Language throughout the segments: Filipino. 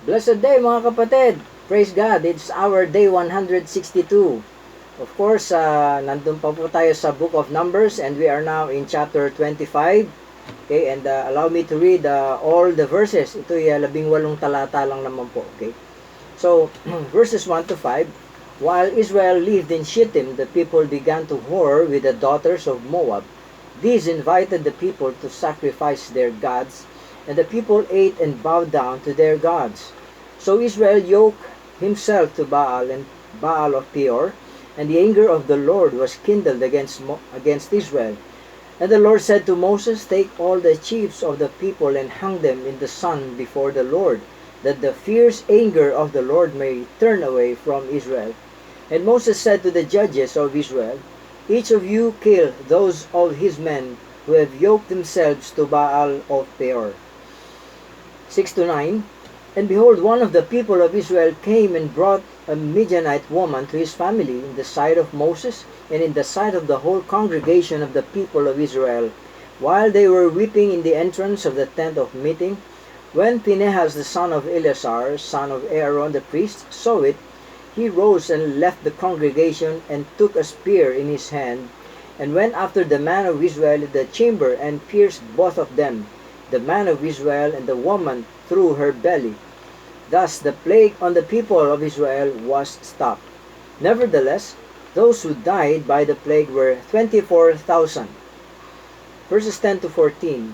Blessed day mga kapatid! Praise God! It's our day 162. Of course, nandun pa po tayo sa Book of Numbers and we are now in chapter 25. Okay, and allow me to read all the verses. Ito ay 18 talata lang naman po. Okay, so verses 1 to 5. While Israel lived in Shittim, the people began to whore with the daughters of Moab. These invited the people to sacrifice their gods, and the people ate and bowed down to their gods. So Israel yoked himself to Baal and Baal of Peor, and the anger of the Lord was kindled against Israel. And the Lord said to Moses, Take all the chiefs of the people and hang them in the sun before the Lord, that the fierce anger of the Lord may turn away from Israel. And Moses said to the judges of Israel, Each of you kill those of his men who have yoked themselves to Baal of Peor. 6 to 9. And behold, one of the people of Israel came and brought a Midianite woman to his family in the sight of Moses and in the sight of the whole congregation of the people of Israel, while they were weeping in the entrance of the tent of meeting. When Phinehas the son of Eleazar, son of Aaron the priest, saw it, he rose and left the congregation and took a spear in his hand, and went after the man of Israel in the chamber and pierced both of them, the man of Israel and the woman, through her belly. Thus the plague on the people of Israel was stopped. Nevertheless, those who died by the plague were 24,000. Verses 10 to 14.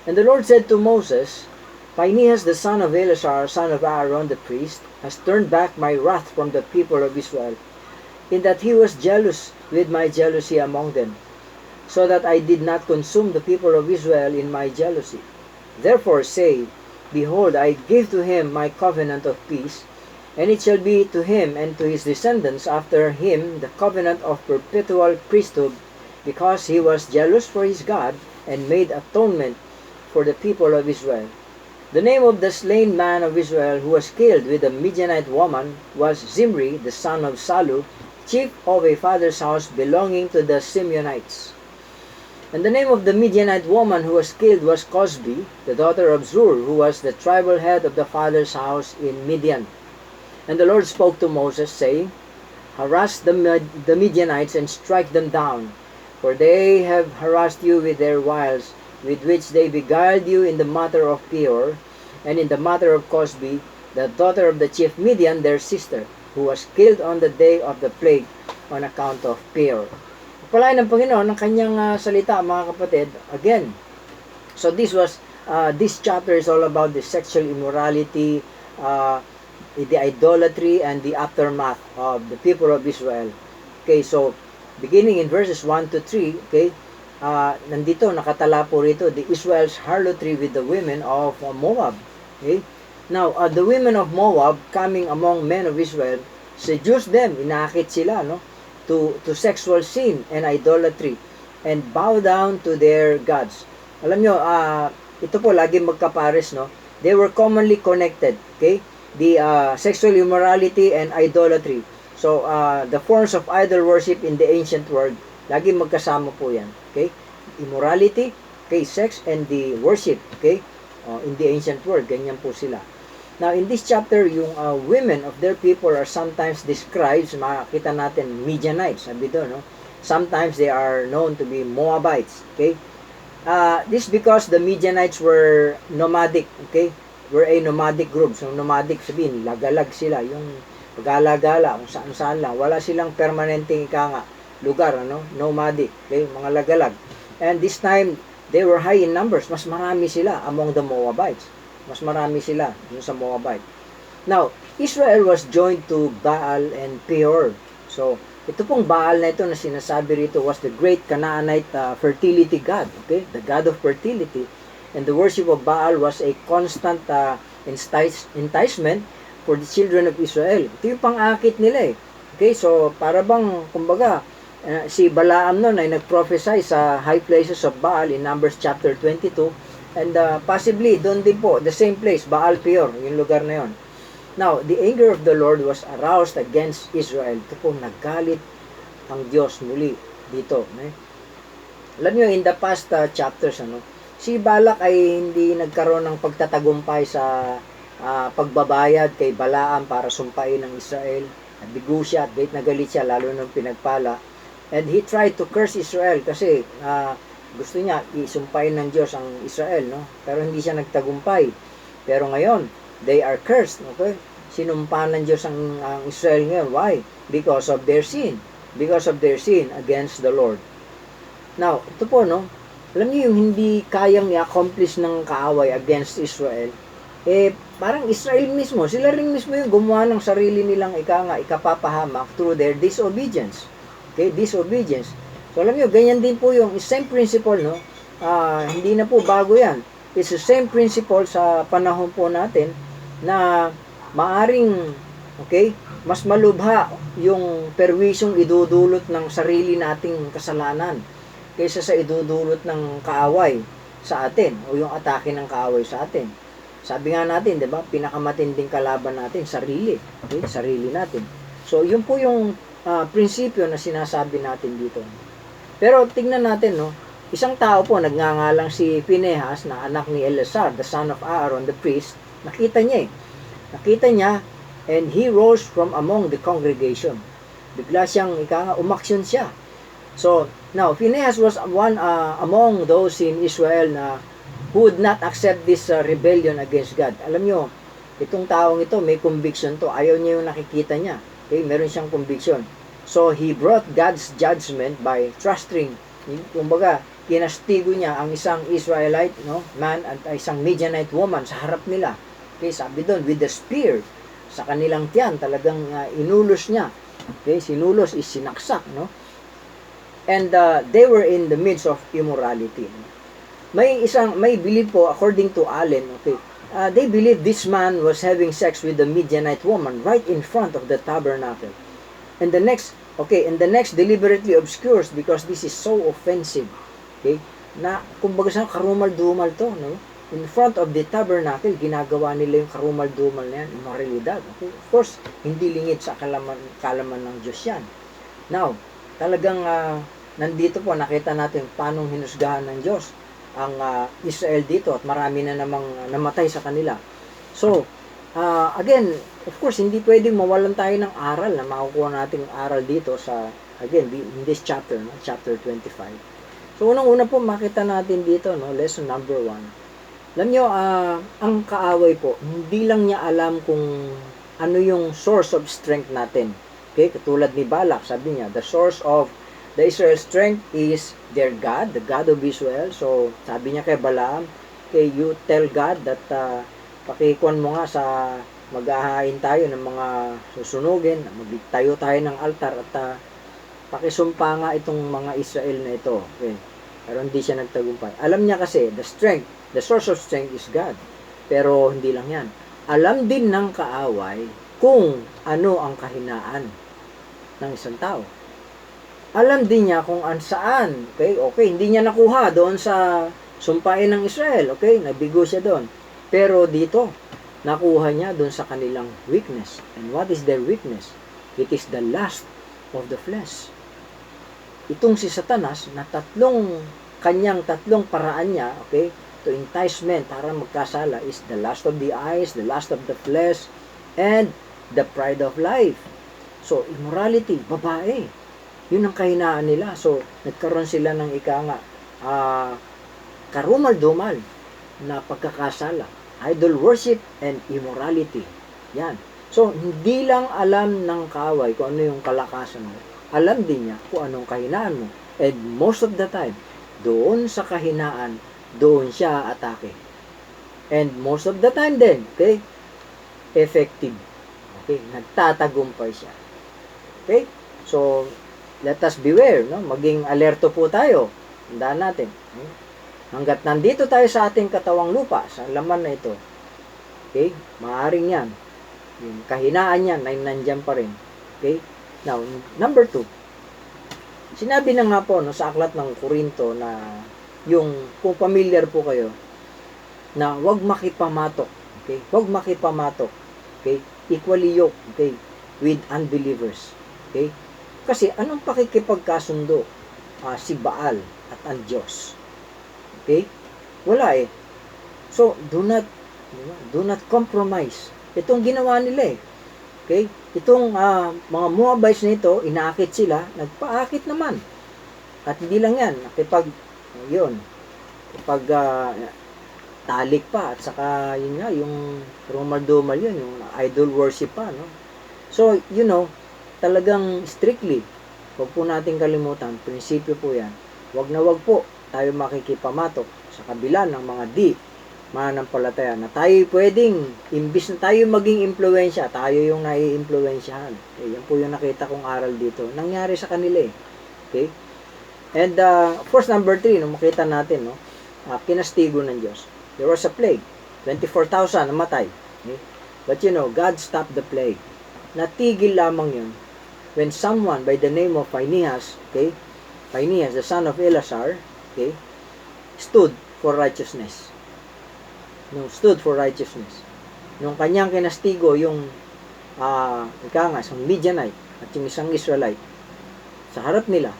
And the Lord said to Moses, Phinehas the son of Eleazar, son of Aaron the priest, has turned back my wrath from the people of Israel, in that he was jealous with my jealousy among them, so that I did not consume the people of Israel in my jealousy. Therefore say, Behold, I give to him my covenant of peace, and it shall be to him and to his descendants after him the covenant of perpetual priesthood, because he was jealous for his God, and made atonement for the people of Israel. The name of the slain man of Israel who was killed with the Midianite woman was Zimri, the son of Salu, chief of a father's house belonging to the Simeonites. And the name of the Midianite woman who was killed was Cosbi, the daughter of Zur, who was the tribal head of the father's house in Midian. And the Lord spoke to Moses, saying, Harass the Midianites and strike them down, for they have harassed you with their wiles, with which they beguiled you in the matter of Peor, and in the matter of Cosbi, the daughter of the chief Midian, their sister, who was killed on the day of the plague on account of Peor. Palain ng Panginoon ng kanyang salita, mga kapatid. Again, so this chapter is all about the sexual immorality, the idolatry, and the aftermath of the people of Israel. Okay, so beginning in verses 1 to 3, okay, nandito, nakatala po rito, the Israel's harlotry with the women of Moab. Okay? Now, the women of Moab, coming among men of Israel, seduced them, inakit sila, no? To sexual sin and idolatry, and bow down to their gods. Alam nyo, ito po lagi magkapares, no? They were commonly connected, okay? The sexual immorality and idolatry. So, the forms of idol worship in the ancient world, lagi magkasama po yan, okay? Immorality, okay, sex, and the worship, okay? In the ancient world, ganyan po sila. Now, in this chapter, yung women of their people are sometimes described, makikita natin, Midianites, sabi doon, no? Sometimes they are known to be Moabites, okay? This because the Midianites were nomadic, okay? Were a nomadic group. So, nomadic, sabihin, lagalag sila, yung pagala-gala, kung saan-saan lang. Wala silang permanenteng lugar, ano? Nomadic, okay? Mga lagalag. And this time, they were high in numbers. Mas marami sila among the Moabites. Mas marami sila dun sa Moabite. Now, Israel was joined to Baal and Peor. So, ito pong Baal na ito na sinasabi rito was the great Canaanite fertility god. Okay? The god of fertility. And the worship of Baal was a constant enticement for the children of Israel. Ito yung pang-akit nila eh. Okay? So, para bang, kumbaga, si Balaam noon ay nag-prophesy sa high places of Baal in Numbers chapter 22. And possibly, doon din po, the same place, Baal Peor, yung lugar na yon. Now, the anger of the Lord was aroused against Israel. Ito po, naggalit ang Diyos muli dito. Alam nyo, in the past chapters, si Balak ay hindi nagkaroon ng pagtatagumpay sa pagbabayad kay Balaam para sumpain ng Israel. Nabigo siya at na galit siya, lalo nung pinagpala. And he tried to curse Israel kasi gusto niya isumpain ng Diyos ang Israel, no? Pero hindi siya nagtagumpay. Pero ngayon, they are cursed, okay? Sinumpa ng Diyos ang Israel ngayon. Why? Because of their sin. Because of their sin against the Lord. Now, ito po, no? Alam niyo yung hindi kayang i-accomplish ng kaaway against Israel, parang Israel mismo, sila rin mismo yung gumawa ng sarili nilang ikapapahamak through their disobedience. Okay, disobedience. So alam niyo, ganyan din po yung same principle, no? Hindi na po bago yan. It's the same principle sa panahon po natin na maaring, okay, mas malubha yung perwisyong idudulot ng sarili nating kasalanan kaysa sa idudulot ng kaaway sa atin o yung atake ng kaaway sa atin. Sabi nga natin, 'di ba? Pinakamatinding kalaban natin sarili, okay? Sarili natin. So, yun po yung prinsipyo na sinasabi natin dito. Pero tingnan natin, no? Isang tao po, nagngangalang si Phinehas na anak ni Eleazar, the son of Aaron, the priest. Nakita niya, and he rose from among the congregation. Bigla siyang umaksyon siya. So, now, Phinehas was one among those in Israel na who would not accept this rebellion against God. Alam nyo, itong taong ito, may conviction to. Ayaw niya yung nakikita niya. Okay, meron siyang conviction. So, he brought God's judgment by trusting. Kumbaga, kinastigo niya ang isang Israelite, no, man at isang Midianite woman sa harap nila. Okay, sabi doon, with the spear, sa kanilang tiyan, talagang inulos niya. Okay, sinulos is sinaksak, no? And they were in the midst of immorality. May believe po, according to Allen, okay, they believe this man was having sex with the Midianite woman right in front of the tabernacle. And the next deliberately obscures because this is so offensive. Okay? Na, kumbaga sa karumal-dumal to, no? In front of the tabernacle, ginagawa nila yung karumal-dumal na yan, immoralidad. Okay? Of course, hindi lingid sa kalaman ng Diyos yan. Now, talagang nandito po, nakita natin paano hinusgahan ng Diyos ang Israel dito at marami na namang namatay sa kanila. So, again, of course, hindi pwedeng mawalan tayo ng aral na makukuha nating aral dito sa, again, in this chapter, no? Chapter 25. So, unang-una po makita natin dito, no? Lesson number 1. Alam nyo, ang kaaway po, hindi lang niya alam kung ano yung source of strength natin. Okay, katulad ni Balak, sabi niya, the source of the Israel strength is their God, the God of Israel. So, sabi niya kay Balaam, okay, you tell God that pakikuan mo nga sa maghahain tayo ng mga susunugin, magtayo tayo ng altar at pakisumpa nga itong mga Israel na ito. Okay. Pero hindi siya nagtagumpay. Alam niya kasi, the source of strength is God. Pero hindi lang yan. Alam din ng kaaway kung ano ang kahinaan ng isang tao. Alam din niya kung saan. Okay, hindi niya nakuha doon sa sumpain ng Israel. Okay, nabigo siya doon. Pero dito, nakuha niya doon sa kanilang weakness. And what is their weakness? It is the lust of the flesh. Itong si Satanas, na kanyang tatlong paraan niya, okay, to enticement para magkasala is the lust of the eyes, the lust of the flesh, and the pride of life. So, immorality, babae. Yun ang kahinaan nila. So, nagkaroon sila ng karumal-dumal na pagkakasala. Idol worship and immorality. Yan. So, hindi lang alam ng kaaway kung ano yung kalakasan mo. Alam din niya kung anong kahinaan mo. And most of the time, doon sa kahinaan, doon siya atake. And most of the time din, okay, effective. Okay, nagtatagumpay siya. Okay? So, let us beware, no? Maging alerto po tayo. Tandaan natin. Hanggat nandito tayo sa ating katawang lupa, sa laman na ito, okay, maaaring yan. Yung kahinaan yan, ay nandyan pa rin. Okay? Now, number 2. Sinabi na nga po, no, sa aklat ng Korinto na kung familiar po kayo, na wag makipamatok. Okay? Wag makipamatok. Okay? Equally yoked, okay, with unbelievers. Okay? Kasi anong pakikipagkasundo si Baal at ang Diyos? Okay? Wala eh. So, do not Diba? Do not compromise. Itong ginawa nila eh. Okay? Itong mga Moabites na ito, inaakit sila, nagpaakit naman. At hindi lang yan, yun, kapag talik pa, at saka yun nga, yung rumal-dumal yun, yung idol worship pa, no? So, talagang strictly, huwag po natin kalimutan, prinsipyo po yan, wag na wag po tayo makikipamatok sa kabila ng mga mananampalataya na tayo pwedeng, imbis na tayo maging impluensya, tayo yung nai-impluensyahan. Yan po yung nakita kong aral dito. Nangyari sa kanila eh. Okay? And of course, number 3, nung makita natin, no, kinastigo ng Diyos. There was a plague. 24,000 namatay. Okay? But God stopped the plague. Natigil lamang yun when someone by the name of Phinehas, okay, Phinehas, the son of Eleazar, okay, stood for righteousness. Stood for righteousness. Nung kanyang kinastigo yung isang Midianite at yung isang Israelite, sa harap nila,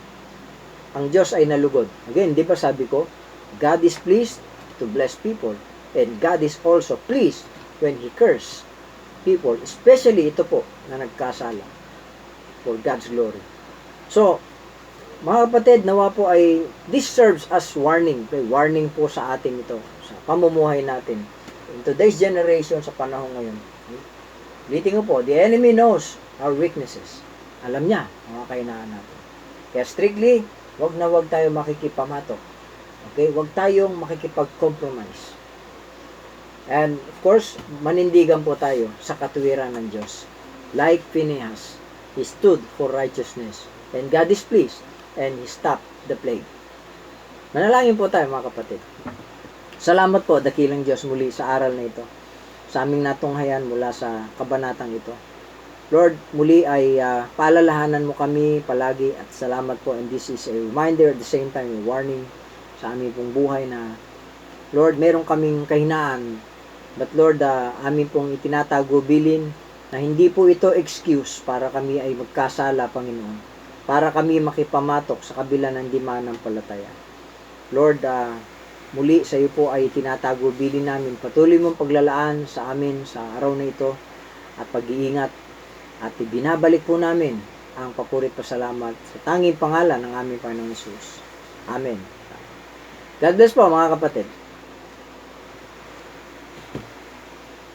ang Diyos ay nalugod. Again, di ba sabi ko, God is pleased to bless people, and God is also pleased when He curse people, especially ito po na nagkasala for God's glory. So, mga kapatid, nawa po ay this serves as warning. Okay? Warning po sa atin ito, sa pamumuhay natin. In today's generation, sa panahon ngayon. Ulitin ko po, the enemy knows our weaknesses. Alam niya, mga kainaan natin. Kaya strictly, wag na wag tayo makikipamatok. Okay? Wag tayong makikipag-compromise. And of course, manindigan po tayo sa katuwiran ng Diyos. Like Phinehas, he stood for righteousness. And God is pleased. And He stopped the plague. Manalangin po tayo mga kapatid. Salamat po, dakilang Diyos, muli sa aral na ito. Sa aming natunghayan mula sa kabanatang ito. Lord, muli ay paalalahanan mo kami palagi at salamat po. And this is a reminder at the same time, a warning sa aming pong buhay na Lord, meron kaming kahinaan. But Lord, amin pong itinatagubilin na hindi po ito excuse para kami ay magkasala, Panginoon. Para kami makipamatok sa kabila ng di mananampalataya. Lord, muli sa iyo po ay tinatagubilin namin. Patuloy mong paglalaan sa amin sa araw na ito at pag-iingat. At ibinabalik po namin ang papuri at pasalamat sa tanging pangalan ng aming Panginoong Hesus. Amen. God bless po mga kapatid.